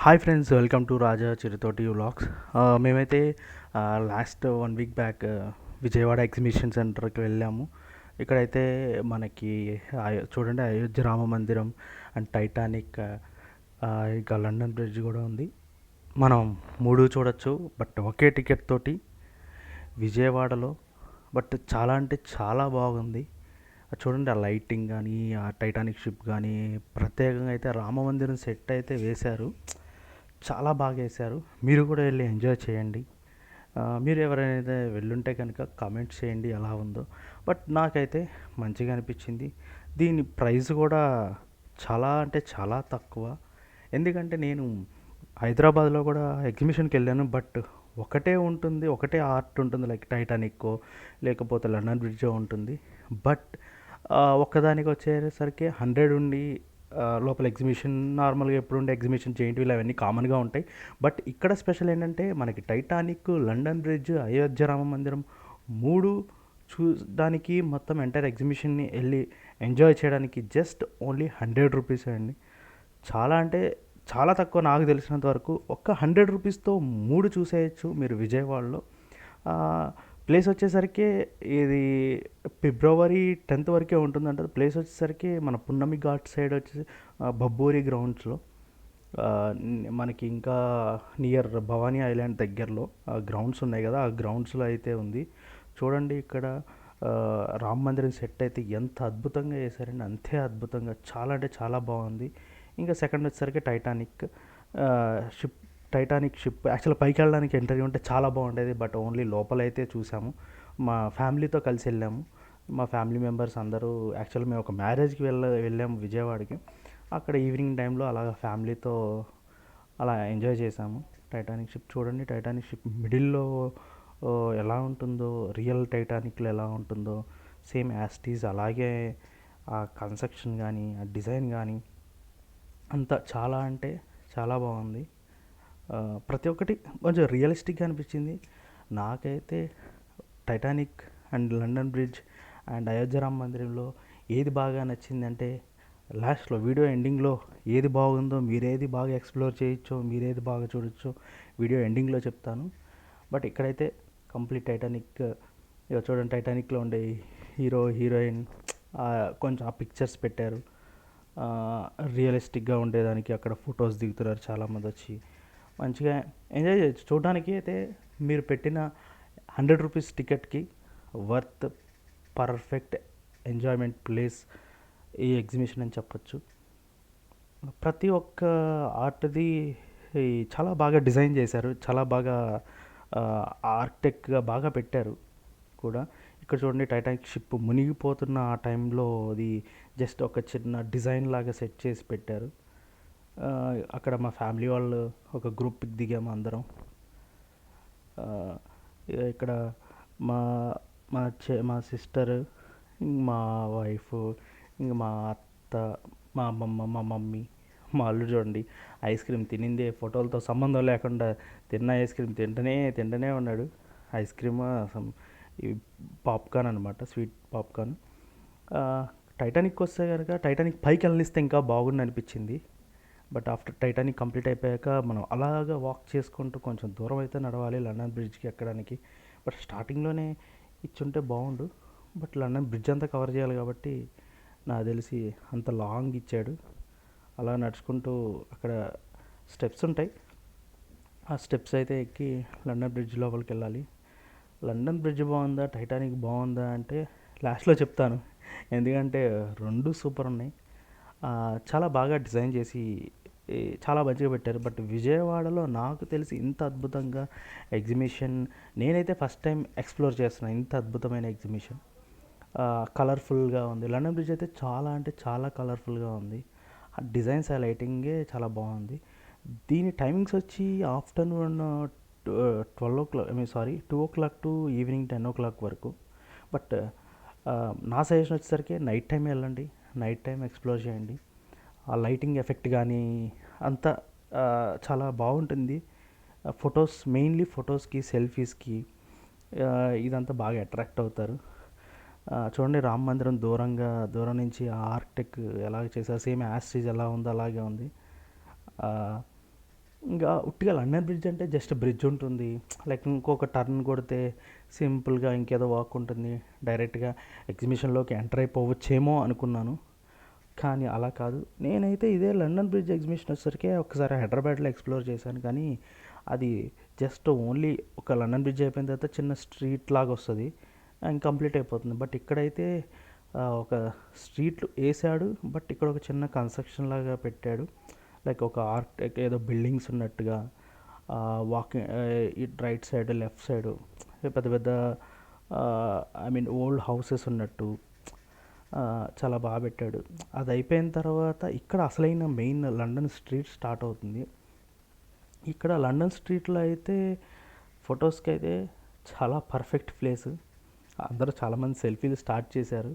Hi friends, welcome to Raja Chirutoti vlogs. మేమైతే last 1 week back Vijayawada exhibition సెంటర్కి వెళ్ళాము. ఇక్కడైతే మనకి చూడండి, అయోధ్య రామ మందిరం అండ్ టైటానిక్, ఇంకా లండన్ బ్రిడ్జ్ కూడా ఉంది. మనం మూడు చూడొచ్చు బట్ ఒకే టికెట్ తోటి విజయవాడలో. బట్ చాలా అంటే చాలా బాగుంది. చూడండి, ఆ లైటింగ్ కానీ, ఆ టైటానిక్ షిప్ కానీ, ప్రత్యేకంగా అయితే రామమందిరం సెట్ అయితే వేశారు. చాలా బాగా వేశారు. మీరు కూడా వెళ్ళి ఎంజాయ్ చేయండి. మీరు ఎవరైనా వెళ్ళుంటే కనుక కామెంట్ చేయండి ఎలా ఉందో. బట్ నాకైతే మంచిగా అనిపించింది. దీని ప్రైస్ కూడా చాలా అంటే చాలా తక్కువ. ఎందుకంటే నేను హైదరాబాద్లో కూడా ఎగ్జిబిషన్కి వెళ్ళాను. బట్ ఒకటే ఉంటుంది, ఒకటే ఆర్ట్ ఉంటుంది, లైక్ టైటానిక్కో లేకపోతే లండన్ బ్రిడ్జో ఉంటుంది. బట్ ఒక్కదానికి వచ్చేసరికి 100 ఉండి లోపల ఎగ్జిబిషన్ నార్మల్గా ఎప్పుడు ఉండే ఎగ్జిబిషన్ జెయింట్ వీల్ అవన్నీ కామన్గా ఉంటాయి. బట్ ఇక్కడ స్పెషల్ ఏంటంటే మనకి Titanic, London bridge, Ayodhya Rama మందిరం మూడు చూడడానికి మొత్తం ఎంటైర్ ఎగ్జిబిషన్ని వెళ్ళి ఎంజాయ్ చేయడానికి జస్ట్ ఓన్లీ 100 రూపీస్ అండి. చాలా అంటే చాలా తక్కువ. నాకు తెలిసినంత వరకు ఒక్క 100 రూపీస్తో మూడు చూసేయచ్చు మీరు విజయవాడలో. ప్లేస్ వచ్చేసరికి ఇది ఫిబ్రవరి 10th వరకే ఉంటుందంట. ప్లేస్ వచ్చేసరికి మన పున్నమి ఘాట్ సైడ్ వచ్చేసి బబ్బూరి గ్రౌండ్స్లో, మనకి ఇంకా నియర్ భవానీ ఐలాండ్ దగ్గరలో గ్రౌండ్స్ ఉన్నాయి కదా, ఆ గ్రౌండ్స్లో అయితే ఉంది. చూడండి ఇక్కడ రామ మందిరం సెట్ అయితే ఎంత అద్భుతంగా వేశారండి, అంతే అద్భుతంగా, చాలా అంటే చాలా బాగుంది. ఇంకా సెకండ్ వచ్చేసరికి షిప్ టైటానిక్ షిప్ యాక్చువల్ పైకి వెళ్ళడానికి ఎంట్రీ ఉంటే చాలా బాగుండేది. బట్ ఓన్లీ లోపలైతే చూసాము. మా ఫ్యామిలీతో కలిసి వెళ్ళాము. మా ఫ్యామిలీ మెంబర్స్ అందరూ, యాక్చువల్ మేము ఒక మ్యారేజ్కి వెళ్ళాము విజయవాడకి. అక్కడ ఈవినింగ్ టైంలో అలా ఫ్యామిలీతో అలా ఎంజాయ్ చేసాము. టైటానిక్ షిప్ చూడండి, టైటానిక్ షిప్ మిడిల్లో ఎలా ఉంటుందో, రియల్ టైటానిక్లో ఎలా ఉంటుందో సేమ్ యాస్టీస్ అలాగే ఆ కన్స్ట్రక్షన్ కానీ, ఆ డిజైన్ కానీ అంతా చాలా అంటే చాలా బాగుంది. ప్రతి ఒక్కటి కొంచెం రియలిస్టిక్గా అనిపించింది నాకైతే. Titanic and London bridge and Ayodhya Rama మందిరంలో ఏది బాగా నచ్చిందంటే, లాస్ట్లో వీడియో ఎండింగ్లో ఏది బాగుందో, మీరేది బాగా ఎక్స్ప్లోర్ చేయొచ్చో, మీరేది బాగా చూడొచ్చో వీడియో ఎండింగ్లో చెప్తాను. బట్ ఇక్కడైతే కంప్లీట్ టైటానిక్, ఇక చూడండి టైటానిక్లో ఉండే హీరో హీరోయిన్ కొంచెం ఆ పిక్చర్స్ పెట్టారు. రియలిస్టిక్గా ఉండేదానికి అక్కడ ఫొటోస్ దిగుతున్నారు చాలామంది వచ్చి. మంచిగా ఎంజాయ్ చేయొచ్చు. చూడడానికి అయితే మీరు పెట్టిన 100 రూపీస్ టికెట్కి వర్త్, పర్ఫెక్ట్ ఎంజాయ్మెంట్ ప్లేస్ ఈ ఎగ్జిబిషన్ అని చెప్పొచ్చు. ప్రతి ఒక్క ఆర్ట్ది చాలా బాగా డిజైన్ చేశారు, చాలా బాగా ఆర్కిటెక్ట్గా బాగా పెట్టారు కూడా. ఇక్కడ చూడండి, టైటానిక్ షిప్ మునిగిపోతున్న ఆ టైంలో అది జస్ట్ ఒక చిన్న డిజైన్ లాగా సెట్ చేసి పెట్టారు. అక్కడ మా ఫ్యామిలీ వాళ్ళు ఒక గ్రూప్ పిక్ దిగాము అందరం. ఇక్కడ మా మా సిస్టర్, మా వైఫ్, ఇంక మా అత్త, మా అమ్మమ్మ, మా మమ్మీ, మా అల్లుడు చూడండి ఐస్ క్రీమ్ తినిందే, ఫోటోలతో సంబంధం లేకుండా తిన్న ఐస్ క్రీమ్ తింటూనే ఉన్నాడు. ఐస్ క్రీమ్ ఈ పాప్కార్న్ అనమాట, స్వీట్ పాప్కార్న్. టైటానిక్ వస్తే కనుక టైటానిక్ పైకి వెళ్ళనిస్తే ఇంకా బాగుండి అనిపించింది. బట్ ఆఫ్టర్ టైటానిక్ కంప్లీట్ అయిపోయాక మనం అలాగా వాక్ చేసుకుంటూ కొంచెం దూరం అయితే నడవాలి లండన్ బ్రిడ్జ్కి ఎక్కడానికి. బట్ స్టార్టింగ్లోనే ఇచ్చుంటే బాగుండు. బట్ లండన్ బ్రిడ్జ్ అంతా కవర్ చేయాలి కాబట్టి నాకు తెలిసి అంత లాంగ్ ఇచ్చాడు. అలా నడుచుకుంటూ అక్కడ స్టెప్స్ ఉంటాయి, ఆ స్టెప్స్ అయితే ఎక్కి లండన్ బ్రిడ్జ్ లోపలికి వెళ్ళాలి. లండన్ బ్రిడ్జ్ బాగుందా, టైటానిక్ బాగుందా అంటే లాస్ట్లో చెప్తాను. ఎందుకంటే రెండు సూపర్ ఉన్నాయి. చాలా బాగా డిజైన్ చేసి చాలా మంచిగా పెట్టారు. బట్ విజయవాడలో నాకు తెలిసి ఇంత అద్భుతంగా ఎగ్జిబిషన్ నేనైతే ఫస్ట్ టైం ఎక్స్ప్లోర్ చేస్తున్నాను. ఇంత అద్భుతమైన ఎగ్జిబిషన్ కలర్ఫుల్గా ఉంది. లండన్ బ్రిడ్జ్ అయితే చాలా అంటే చాలా కలర్ఫుల్గా ఉంది. ఆ డిజైన్స్, ఆ లైటింగే చాలా బాగుంది. దీని టైమింగ్స్ వచ్చి afternoon 2 o'clock to evening 10 o'clock వరకు. బట్ నా సజెషన్ వచ్చేసరికి నైట్ టైం వెళ్ళండి, నైట్ టైం ఎక్స్ప్లోర్ చేయండి. ఆ లైటింగ్ ఎఫెక్ట్ కానీ అంతా చాలా బాగుంటుంది. మెయిన్లీ ఫొటోస్కి, సెల్ఫీస్కి ఇదంతా బాగా అట్రాక్ట్ అవుతారు. చూడండి, రామ మందిరం దూరం నుంచి ఆ ఆర్కిటెక్ట్ ఎలా చేశారు, సేమ్ యాస్టీజ్ ఎలా ఉందో అలాగే ఉంది. ఇంకా ఉట్టిగా లండన్ బ్రిడ్జ్ అంటే జస్ట్ బ్రిడ్జ్ ఉంటుంది, లైక్ ఇంకొక టర్న్ కొడితే సింపుల్గా ఇంకేదో వాక్ ఉంటుంది, డైరెక్ట్గా ఎగ్జిబిషన్లోకి ఎంటర్ అయిపోవచ్చేమో అనుకున్నాను. కానీ అలా కాదు. నేనైతే ఇదే లండన్ బ్రిడ్జ్ ఎగ్జిబిషన్ వచ్చేసరికి ఒకసారి హైదరాబాద్లో ఎక్స్ప్లోర్ చేశాను, కానీ అది జస్ట్ ఓన్లీ ఒక లండన్ బ్రిడ్జ్ అయిపోయిన తర్వాత చిన్న స్ట్రీట్ లాగా వస్తుంది, ఇంకంప్లీట్ అయిపోతుంది. బట్ ఇక్కడైతే ఒక స్ట్రీట్లు వేసాడు, బట్ ఇక్కడ ఒక చిన్న కన్స్ట్రక్షన్ లాగా పెట్టాడు, లైక్ ఒక ఆర్ట్ ఏదో బిల్డింగ్స్ ఉన్నట్టుగా. వాకింగ్ ఇటు రైట్ సైడ్ లెఫ్ట్ సైడ్ పెద్ద పెద్ద ఐ మీన్ ఓల్డ్ హౌసెస్ ఉన్నట్టు చాలా బాగా పెట్టాడు. అది అయిపోయిన తర్వాత ఇక్కడ అసలైన మెయిన్ లండన్ స్ట్రీట్ స్టార్ట్ అవుతుంది. ఇక్కడ లండన్ స్ట్రీట్లో అయితే ఫొటోస్కి అయితే చాలా పర్ఫెక్ట్ ప్లేస్. అందరూ చాలామంది సెల్ఫీలు స్టార్ట్ చేశారు.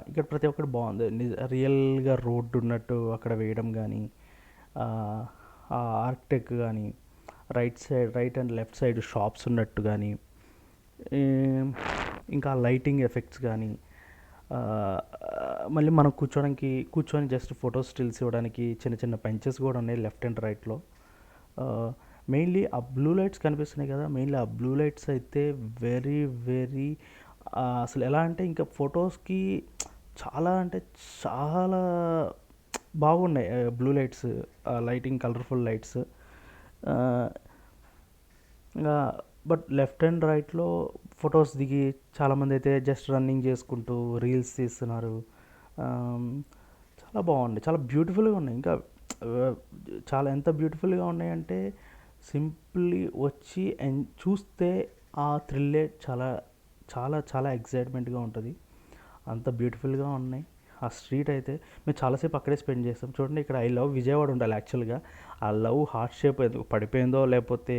ఇక్కడ ప్రతి ఒక్కటి బాగుంది, రియల్గా రోడ్డు ఉన్నట్టు అక్కడ వేయడం కానీ, ఆ ఆర్కిటెక్ కానీ, right and left side shops ఉన్నట్టు కానీ, ఇంకా లైటింగ్ ఎఫెక్ట్స్ కానీ, మళ్ళీ మనం కూర్చొని జస్ట్ ఫోటో స్టిల్స్ ఇవ్వడానికి చిన్న చిన్న బెంచెస్ కూడా ఉన్నాయి లెఫ్ట్ అండ్ రైట్లో. మెయిన్లీ ఆ బ్లూ లైట్స్ కనిపిస్తున్నాయి కదా, మెయిన్లీ ఆ బ్లూ లైట్స్ అయితే వెరీ వెరీ అసలు ఎలా అంటే ఇంకా ఫొటోస్కి చాలా అంటే చాలా బాగున్నాయి blue lights, lighting colourful lights. ఇంకా బట్ లెఫ్ట్ అండ్ రైట్లో ఫొటోస్ దిగి చాలామంది అయితే జస్ట్ రన్నింగ్ చేసుకుంటూ రీల్స్ తీస్తున్నారు. చాలా బాగుంది, చాలా బ్యూటిఫుల్గా ఉన్నాయి. ఇంకా చాలా ఎంత బ్యూటిఫుల్గా ఉన్నాయంటే సింప్లీ వచ్చి చూస్తే ఆ థ్రిల్లే చాలా చాలా చాలా ఎగ్జైట్మెంట్గా ఉంటుంది, అంత బ్యూటిఫుల్గా ఉన్నాయి. ఆ స్ట్రీట్ అయితే మేము చాలాసేపు అక్కడే స్పెండ్ చేస్తాం. చూడండి, ఇక్కడ ఐ లవ్ విజయవాడ ఉండాలి యాక్చువల్గా. ఆ లవ్ హార్ట్ షేప్ ఎందుకు పడిపోయిందో లేకపోతే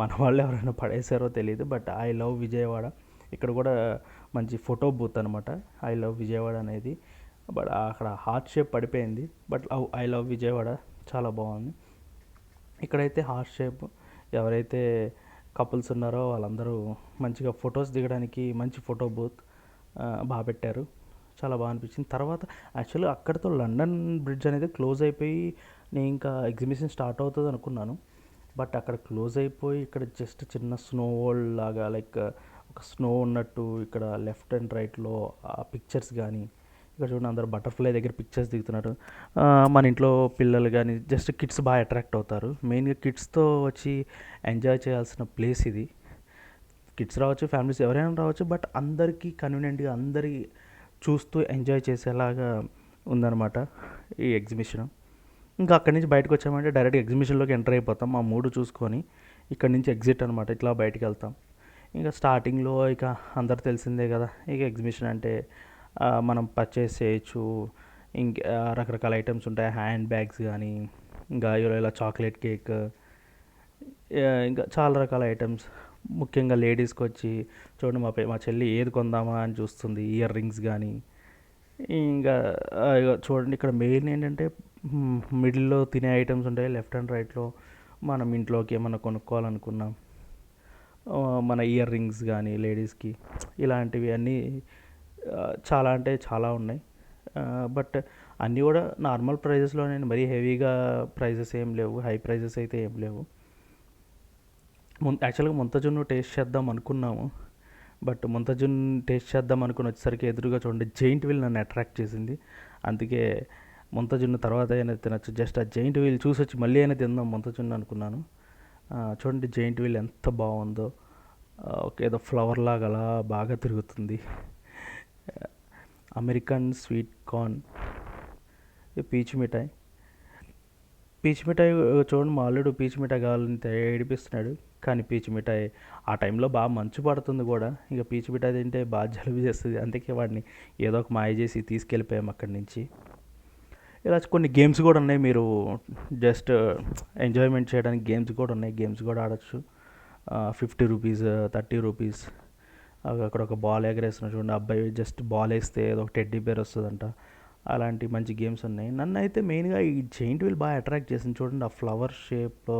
మన వాళ్ళు ఎవరైనా పడేసారో తెలియదు, బట్ ఐ లవ్ విజయవాడ ఇక్కడ కూడా మంచి ఫోటో బూత్ అనమాట ఐ లవ్ విజయవాడ అనేది. బట్ అక్కడ హార్ట్ షేప్ పడిపోయింది, బట్ ఐ లవ్ విజయవాడ చాలా బాగుంది. ఇక్కడైతే హార్ట్ షేప్ ఎవరైతే కపుల్స్ ఉన్నారో వాళ్ళందరూ మంచిగా ఫొటోస్ దిగడానికి మంచి ఫోటో బూత్ బాగా పెట్టారు, చాలా బాగా అనిపించింది. తర్వాత యాక్చువల్గా అక్కడితో లండన్ బ్రిడ్జ్ అనేది క్లోజ్ అయిపోయి నేను ఇంకా ఎగ్జిబిషన్ స్టార్ట్ అవుతుంది అనుకున్నాను, బట్ అక్కడ క్లోజ్ అయిపోయి ఇక్కడ జస్ట్ చిన్న స్నో వరల్డ్ లాగా, లైక్ ఒక స్నో ఉన్నట్టు ఇక్కడ లెఫ్ట్ అండ్ రైట్లో ఆ పిక్చర్స్ కానీ, ఇక్కడ చూడండి అందరు బటర్ఫ్లై దగ్గర పిక్చర్స్ దిగుతున్నారు. మన ఇంట్లో పిల్లలు కానీ జస్ట్ కిడ్స్ బాగా అట్రాక్ట్ అవుతారు. మెయిన్గా కిడ్స్తో వచ్చి ఎంజాయ్ చేయాల్సిన ప్లేస్ ఇది. కిడ్స్ రావచ్చు, ఫ్యామిలీస్ ఎవరైనా రావచ్చు, బట్ అందరికీ కన్వీనియంట్గా అందరి చూస్తూ ఎంజాయ్ చేసేలాగా ఉందన్నమాట ఈ ఎగ్జిబిషన్. ఇంకా అక్కడి నుంచి బయటకు వచ్చామంటే డైరెక్ట్ ఎగ్జిబిషన్లోకి ఎంటర్ అయిపోతాం. ఆ మూడు చూసుకొని ఇక్కడి నుంచి ఎగ్జిట్ అనమాట, ఇట్లా బయటికి వెళ్తాం. ఇంకా స్టార్టింగ్లో ఇక అందరు తెలిసిందే కదా, ఇక ఎగ్జిబిషన్ అంటే మనం పర్చేస్ చేయొచ్చు. ఇంకా రకరకాల ఐటమ్స్ ఉంటాయి, హ్యాండ్ బ్యాగ్స్ కానీ, ఇంకా ఇలా చాక్లెట్ కేక్, ఇంకా చాలా రకాల ఐటమ్స్. ముఖ్యంగా లేడీస్కి వచ్చి చూడండి, మా చెల్లి ఏది కొందామా అని చూస్తుంది, ఇయర్ రింగ్స్ కానీ. ఇంకా చూడండి ఇక్కడ మెయిన్ ఏంటంటే మిడిల్లో తినే ఐటమ్స్ ఉంటాయి, లెఫ్ట్ అండ్ రైట్లో మనం ఇంట్లోకి ఏమన్నా కొనుక్కోవాలనుకున్నాం మన ఇయర్ రింగ్స్ కానీ లేడీస్కి ఇలాంటివి అన్నీ చాలా అంటే చాలా ఉన్నాయి. బట్ అన్నీ కూడా నార్మల్ ప్రైజెస్లోనే, మరీ హెవీగా ప్రైజెస్ ఏం లేవు, హై ప్రైజెస్ అయితే ఏం లేవు. యాక్చువల్గా ముంతజున్ను టేస్ట్ చేద్దాం అనుకున్నాము, బట్ ముంతజున్ను టేస్ట్ చేద్దాం అనుకుని వచ్చేసరికి ఎదురుగా చూడండి జైంట్ వీల్ నన్ను అట్రాక్ట్ చేసింది. అందుకే ముంతజున్ను తర్వాత అయినా తినచ్చు, జస్ట్ ఆ జైంట్ వీల్ చూసి వచ్చి మళ్ళీ అయినా తిందాం ముంతజున్ను అనుకున్నాను. చూడండి జైంట్ వీల్ ఎంత బాగుందో, ఏదో ఫ్లవర్ లాగా అలా బాగా తిరుగుతుంది. అమెరికన్ స్వీట్ కార్న్, పీచు మిఠాయి. పీచు మిఠాయి చూడండి, మా అల్లుడు పీచు మిఠాయి కావాలని ఏడిపిస్తున్నాడు, కానీ పీచు మిఠాయి ఆ టైంలో బాగా మంచు పడుతుంది కూడా, ఇక పీచు మిఠాయి తింటే బాగా జలుబు చేస్తుంది, అందుకే వాడిని ఏదో ఒక మాయ చేసి తీసుకెళ్ళిపోయాం అక్కడి నుంచి. ఇలా కొన్ని గేమ్స్ కూడా ఉన్నాయి, మీరు జస్ట్ ఎంజాయ్మెంట్ చేయడానికి గేమ్స్ కూడా ఉన్నాయి, గేమ్స్ కూడా ఆడచ్చు. 50 రూపీస్, 30 రూపీస్. అక్కడ ఒక బాల్ ఎగరేస్తున్నారు చూడండి, అబ్బాయి జస్ట్ బాల్ వేస్తే ఏదో ఒక టెడ్డీ బేర్ వస్తుందంట, అలాంటి మంచి గేమ్స్ ఉన్నాయి. నన్ను అయితే మెయిన్గా ఈ జైంట్ వీల్ బాగా అట్రాక్ట్ చేసింది. చూడండి ఆ ఫ్లవర్ షేప్,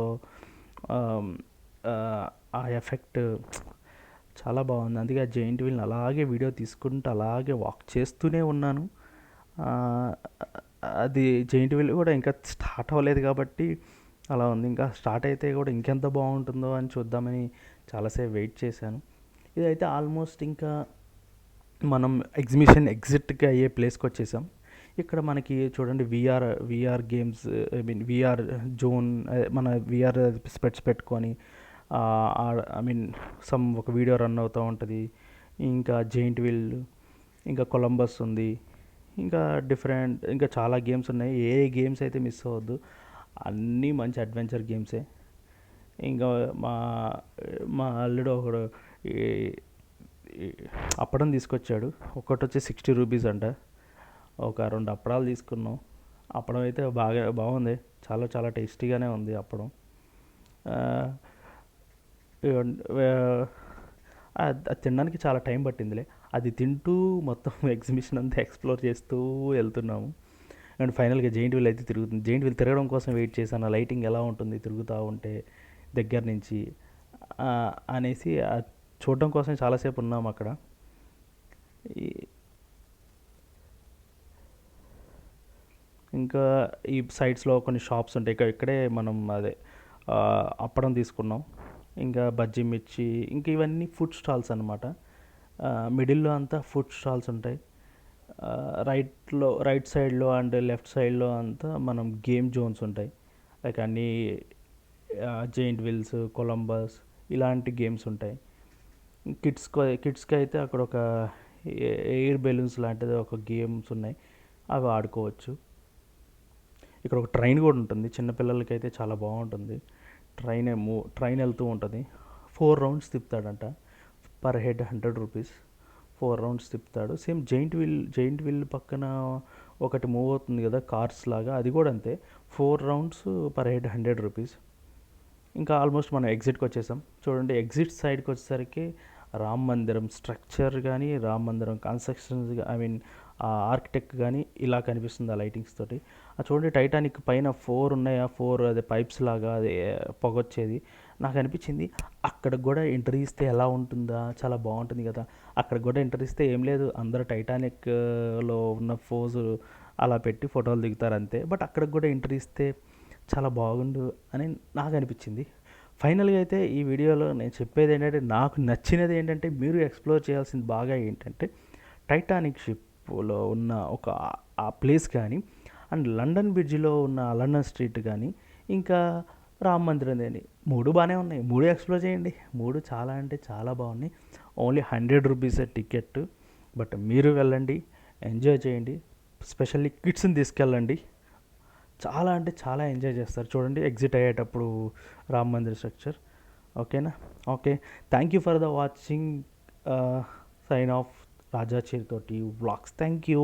ఆ ఎఫెక్ట్ చాలా బాగుంది. అందుకే ఆ జైంట్ వీల్ని అలాగే వీడియో తీసుకుంటూ అలాగే వాక్ చేస్తూనే ఉన్నాను. అది జైంట్ వీల్ కూడా ఇంకా స్టార్ట్ అవ్వలేదు కాబట్టి అలా ఉంది. ఇంకా స్టార్ట్ అయితే కూడా ఇంకెంత బాగుంటుందో అని చూద్దామని చాలాసేపు వెయిట్ చేశాను. ఇదైతే ఆల్మోస్ట్ ఇంకా మనం ఎగ్జిబిషన్ ఎగ్జిట్‌కి అయ్యే ప్లేస్‌కి వచ్చేసాం. ఇక్కడ మనకి చూడండి VR games, I mean VR zone, మన వీఆర్ స్పెట్స్ పెట్టుకొని ఐ మీన్ ఒక వీడియో రన్ అవుతూ ఉంటుంది. ఇంకా జెయింట్ వీల్, ఇంకా కొలంబస్ ఉంది, ఇంకా ఇంకా చాలా గేమ్స్ ఉన్నాయి. ఏ గేమ్స్ అయితే మిస్ అవ్వద్దు, అన్నీ మంచి అడ్వెంచర్ గేమ్సే. ఇంకా మా మా అల్లుడు ఒకడు ఈ ఈ అప్పడం తీసుకొచ్చాడు. ఒకటి వచ్చి 60 రూపీస్ అంట. ఒక 2 అప్పడాలు తీసుకున్నాం. అప్పడం అయితే బాగుంది, చాలా చాలా టేస్టీగానే ఉంది అప్పడం. ఆ, అది తినడానికి చాలా టైం పట్టిందిలే. అది తింటూ మొత్తం ఎగ్జిబిషన్ అంతా ఎక్స్ప్లోర్ చేస్తూ వెళ్తున్నాము. అండ్ ఫైనల్గా జెయింట్ వీల్ అయితే తిరుగుతుంది. జెయింట్ వీల్ తిరగడం కోసం వెయిట్ చేశాను, ఆ లైటింగ్ ఎలా ఉంటుంది తిరుగుతూ ఉంటే దగ్గర నుంచి అనేసి చూడడం కోసం చాలాసేపు ఉన్నాము అక్కడ. ఇంకా ఈ సైడ్స్లో కొన్ని షాప్స్ ఉంటాయి. ఇక్కడే మనం అదే అప్పడం తీసుకున్నాం. ఇంకా బజ్జీ మిర్చి, ఇంకా ఇవన్నీ ఫుడ్ స్టాల్స్ అనమాట. మిడిల్లో అంతా ఫుడ్ స్టాల్స్ ఉంటాయి. రైట్ సైడ్లో అండ్ లెఫ్ట్ సైడ్లో అంతా మనం గేమ్ జోన్స్ ఉంటాయి. లైక్ అన్నీ జెయింట్ వీల్స్, కొలంబస్ ఇలాంటి గేమ్స్ ఉంటాయి. కిడ్స్కి అయితే అక్కడ ఒక ఎయిర్ బెలూన్స్ లాంటిది ఒక గేమ్స్ ఉన్నాయి, అవి ఆడుకోవచ్చు. ఇక్కడ ఒక ట్రైన్ కూడా ఉంటుంది, చిన్నపిల్లలకి అయితే చాలా బాగుంటుంది. ట్రైన్ వెళ్తూ ఉంటుంది. 4 రౌండ్స్ తిప్పుతాడంట, పర్ హెడ్ 100 రూపీస్. 4 రౌండ్స్ తిప్పుతాడు. సేమ్ జెయింట్ వీల్ పక్కన ఒకటి మూవ్ అవుతుంది కదా కార్స్ లాగా, అది కూడా అంతే. 4 రౌండ్స్ పర్ హెడ్ 100 రూపీస్. ఇంకా ఆల్మోస్ట్ మనం ఎగ్జిట్కి వచ్చేసాం. చూడండి, ఎగ్జిట్ సైడ్కి వచ్చేసరికి రామ్ మందిరం స్ట్రక్చర్ కానీ, రామ్ మందిరం కన్స్ట్రక్షన్స్, ఐ మీన్ ఆర్కిటెక్ట్ కానీ ఇలా కనిపిస్తుంది ఆ లైటింగ్స్ తోటి. చూడండి, టైటానిక్ పైన 4 ఉన్నాయి, 4 అదే పైప్స్ లాగా అదే పొగొచ్చేది. నాకు అనిపించింది అక్కడికి కూడా ఎంట్రీ ఇస్తే ఎలా ఉంటుందా, చాలా బాగుంటుంది కదా. అక్కడికి కూడా ఎంట్రీ ఇస్తే ఏం లేదు, అందరూ టైటానిక్లో ఉన్న ఫోజు అలా పెట్టి ఫోటోలు దిగుతారు అంతే. బట్ అక్కడికి కూడా ఎంట్రీ ఇస్తే చాలా బాగుండు అని నాకు అనిపించింది. ఫైనల్గా అయితే ఈ వీడియోలో నేను చెప్పేది ఏంటంటే, నాకు నచ్చినది ఏంటంటే, మీరు ఎక్స్ప్లోర్ చేయాల్సింది బాగా ఏంటంటే టైటానిక్ షిప్లో ఉన్న ఆ ప్లేస్ కానీ, అండ్ లండన్ బ్రిడ్జ్లో ఉన్న లండన్ స్ట్రీట్ కానీ, ఇంకా రామ్ మందిరం కానీ, 3 బాగానే ఉన్నాయి. 3 ఎక్స్ప్లోర్ చేయండి. 3 చాలా అంటే చాలా బాగున్నాయి. ఓన్లీ 100 రూపీసే టికెట్. బట్ మీరు వెళ్ళండి, ఎంజాయ్ చేయండి. స్పెషల్లీ కిడ్స్ని తీసుకెళ్ళండి, చాలా అంటే చాలా ఎంజాయ్ చేస్తారు. చూడండి, ఎగ్జిట్ అయ్యేటప్పుడు రామ్ మందిర్ స్ట్రక్చర్. ఓకేనా? Okay, thank you for the watching. Sign off, Raja Chirutoti vlogs. Thank you.